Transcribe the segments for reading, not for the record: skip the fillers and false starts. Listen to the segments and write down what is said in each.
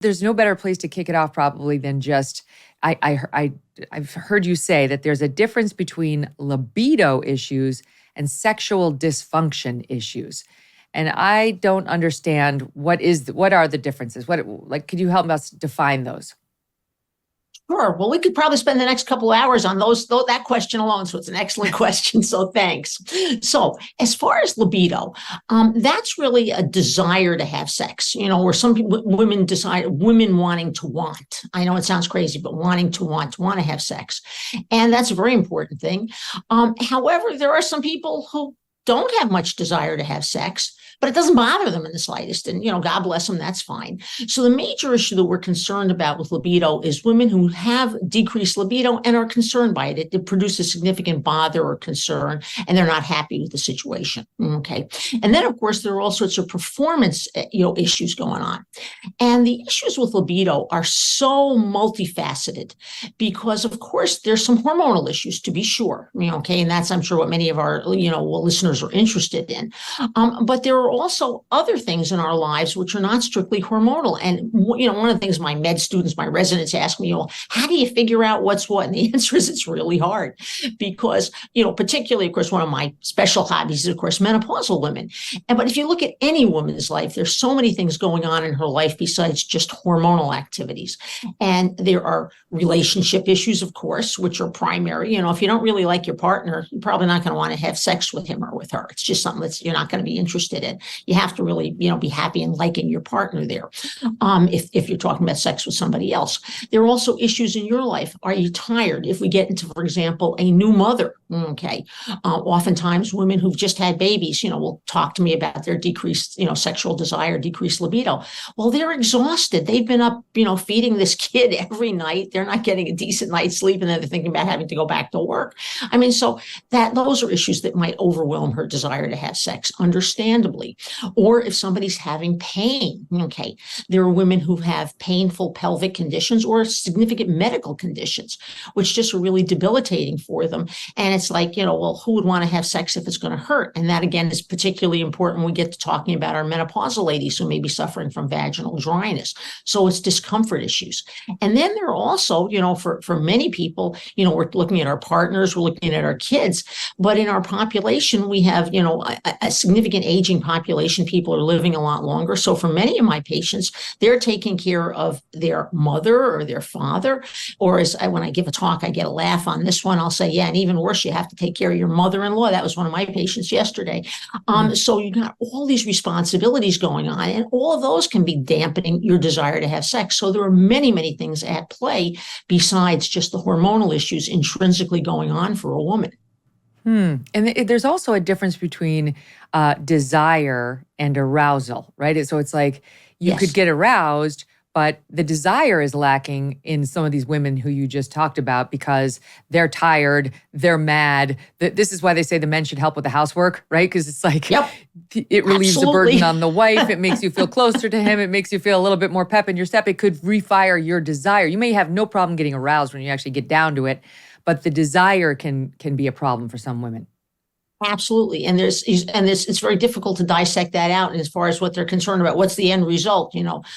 There's no better place to kick it off probably than just I've heard you say that there's a difference between libido issues and sexual dysfunction issues. And I don't understand what are the differences? Could you help us define those? Sure. Well, we could probably spend the next couple of hours on that question alone. So it's an excellent question. So thanks. So as far as libido, that's really a desire to have sex, where some people, women wanting to want. I know it sounds crazy, but wanting to want to have sex. And that's a very important thing. However, there are some people who don't have much desire to have sex, but it doesn't bother them in the slightest. And, God bless them, that's fine. So the major issue that we're concerned about with libido is women who have decreased libido and are concerned by it. It produces significant bother or concern, and they're not happy with the situation. Okay. And then, of course, there are all sorts of performance, issues going on. And the issues with libido are so multifaceted because, of course, there's some hormonal issues, to be sure. Okay. And that's, I'm sure, what many of our, listeners are interested in. But there are also other things in our lives which are not strictly hormonal. And, one of the things my med students, my residents ask me, how do you figure out what's what? And the answer is it's really hard because, particularly, of course, one of my special hobbies is, of course, menopausal women. But if you look at any woman's life, there's so many things going on in her life besides just hormonal activities. And there are relationship issues, of course, which are primary. If you don't really like your partner, you're probably not going to want to have sex with him or with her. It's just something that you're not going to be interested in. You have to really, be happy and liking your partner there. If you're talking about sex with somebody else, there are also issues in your life. Are you tired? If we get into, for example, a new mother, okay. Oftentimes women who've just had babies, will talk to me about their decreased, sexual desire, decreased libido. Well, they're exhausted. They've been up, feeding this kid every night. They're not getting a decent night's sleep, and then they're thinking about having to go back to work. So those are issues that might overwhelm her desire to have sex, understandably. Or if somebody's having pain, okay, there are women who have painful pelvic conditions or significant medical conditions, which just are really debilitating for them. And it's like, who would want to have sex if it's going to hurt? And that, again, is particularly important when we get to talking about our menopausal ladies who may be suffering from vaginal dryness. So it's discomfort issues. And then there are also, for many people, we're looking at our partners, we're looking at our kids, but in our population, we have, a significant aging population. People are living a lot longer. So for many of my patients, they're taking care of their mother or their father, or when I give a talk, I get a laugh on this one. I'll say, yeah, and even worse, you have to take care of your mother-in-law. That was one of my patients yesterday. So you got all these responsibilities going on, and all of those can be dampening your desire to have sex. So there are many, many things at play besides just the hormonal issues intrinsically going on for a woman. And there's also a difference between desire and arousal, right? So it's like you could get aroused, but the desire is lacking in some of these women who you just talked about because they're tired, they're mad. This is why they say the men should help with the housework, right? Because it's like it relieves the burden on the wife. It makes you feel closer to him. It makes you feel a little bit more pep in your step. It could refire your desire. You may have no problem getting aroused when you actually get down to it, but the desire can be a problem for some women. Absolutely. And it's very difficult to dissect that out as far as what they're concerned about. What's the end result?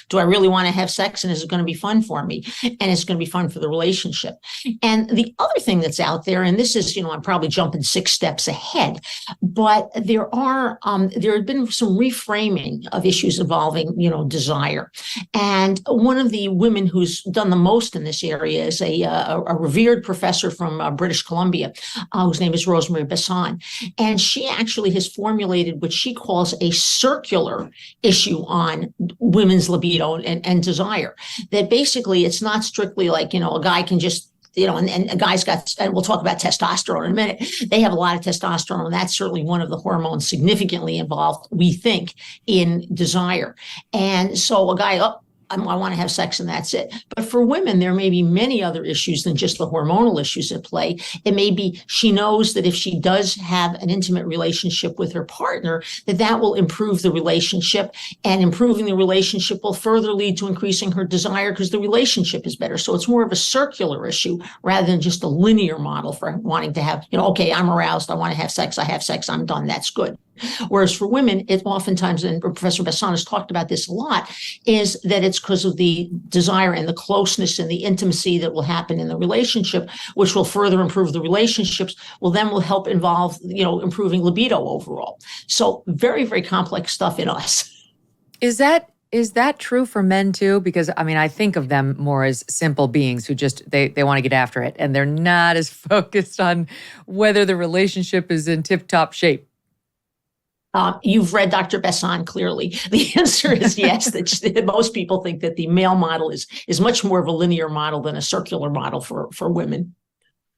Do I really want to have sex, and is it going to be fun for me? And it's going to be fun for the relationship. And the other thing that's out there, and this is, I'm probably jumping 6 steps ahead, but there have been some reframing of issues involving, desire. And one of the women who's done the most in this area is a revered professor from British Columbia, whose name is Rosemary Basson. And she actually has formulated what she calls a circular issue on women's libido and desire. That basically it's not strictly like, a guy can just, and a guy's got, and we'll talk about testosterone in a minute. They have a lot of testosterone, and that's certainly one of the hormones significantly involved, we think, in desire. And so a guy, I want to have sex and that's it. But for women, there may be many other issues than just the hormonal issues at play. It may be she knows that if she does have an intimate relationship with her partner, that will improve the relationship, and improving the relationship will further lead to increasing her desire because the relationship is better. So it's more of a circular issue rather than just a linear model for wanting to have, okay, I'm aroused, I want to have sex, I'm done, that's good. Whereas for women, it oftentimes, and Professor Besson has talked about this a lot, is that it's because of the desire and the closeness and the intimacy that will happen in the relationship, which will further improve the relationships, will help involve, improving libido overall. So very, very complex stuff in us. Is that true for men too? Because I think of them more as simple beings who just they want to get after it, and they're not as focused on whether the relationship is in tip-top shape. You've read Dr. Besson clearly. The answer is yes. That most people think that the male model is much more of a linear model than a circular model for women.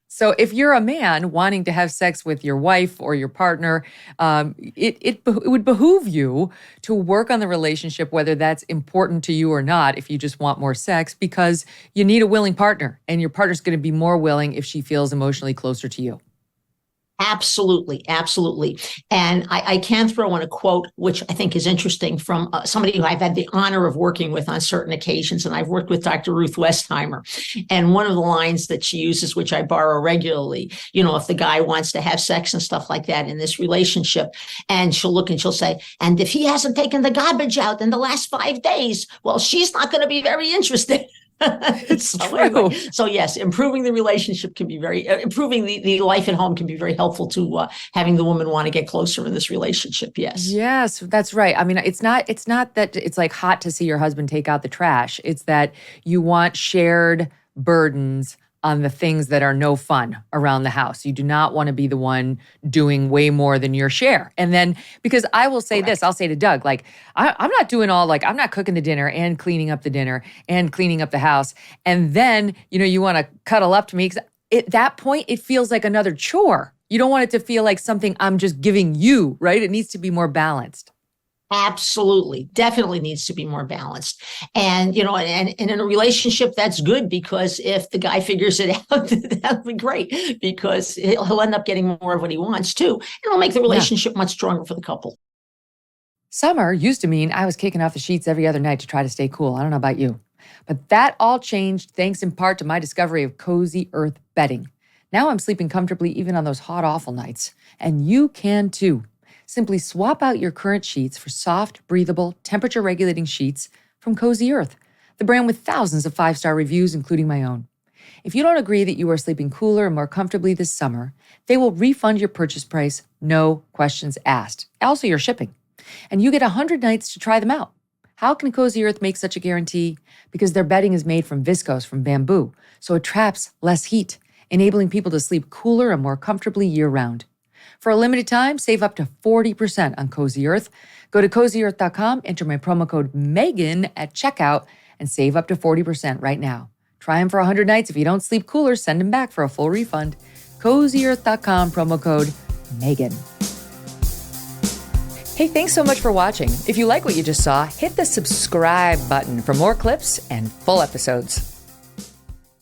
So if you're a man wanting to have sex with your wife or your partner, it would behoove you to work on the relationship, whether that's important to you or not, if you just want more sex, because you need a willing partner, and your partner's going to be more willing if she feels emotionally closer to you. Absolutely. Absolutely. And I can throw in a quote, which I think is interesting, from somebody who I've had the honor of working with on certain occasions. And I've worked with Dr. Ruth Westheimer. And one of the lines that she uses, which I borrow regularly, if the guy wants to have sex and stuff like that in this relationship, and she'll look and she'll say, and if he hasn't taken the garbage out in the last 5 days, well, she's not going to be very interested. It's true. Anyway, so yes, improving the relationship can be improving the life at home can be very helpful to having the woman want to get closer in this relationship. Yes, that's right. It's not that it's like hot to see your husband take out the trash. It's that you want shared burdens on the things that are no fun around the house. You do not want to be the one doing way more than your share. And then, because I will say this, I'll say to Doug, I'm not doing I'm not cooking the dinner and cleaning up the dinner and cleaning up the house. And then, you want to cuddle up to me. At that point, it feels like another chore. You don't want it to feel like something I'm just giving you, right? It needs to be more balanced. Absolutely. Definitely needs to be more balanced. And, and in a relationship, that's good, because if the guy figures it out, that'll be great, because he'll end up getting more of what he wants too. And it'll make the relationship much stronger for the couple. Summer used to mean I was kicking off the sheets every other night to try to stay cool. I don't know about you. But that all changed thanks in part to my discovery of Cozy Earth bedding. Now I'm sleeping comfortably even on those hot, awful nights. And you can too. Simply swap out your current sheets for soft, breathable, temperature-regulating sheets from Cozy Earth, the brand with thousands of 5-star reviews, including my own. If you don't agree that you are sleeping cooler and more comfortably this summer, they will refund your purchase price, no questions asked. Also, your shipping. And you get 100 nights to try them out. How can Cozy Earth make such a guarantee? Because their bedding is made from viscose, from bamboo, so it traps less heat, enabling people to sleep cooler and more comfortably year-round. For a limited time, save up to 40% on Cozy Earth. Go to CozyEarth.com, enter my promo code Megyn at checkout, and save up to 40% right now. Try them for 100 nights. If you don't sleep cooler, send them back for a full refund. CozyEarth.com, promo code Megyn. Hey, thanks so much for watching. If you like what you just saw, hit the subscribe button for more clips and full episodes.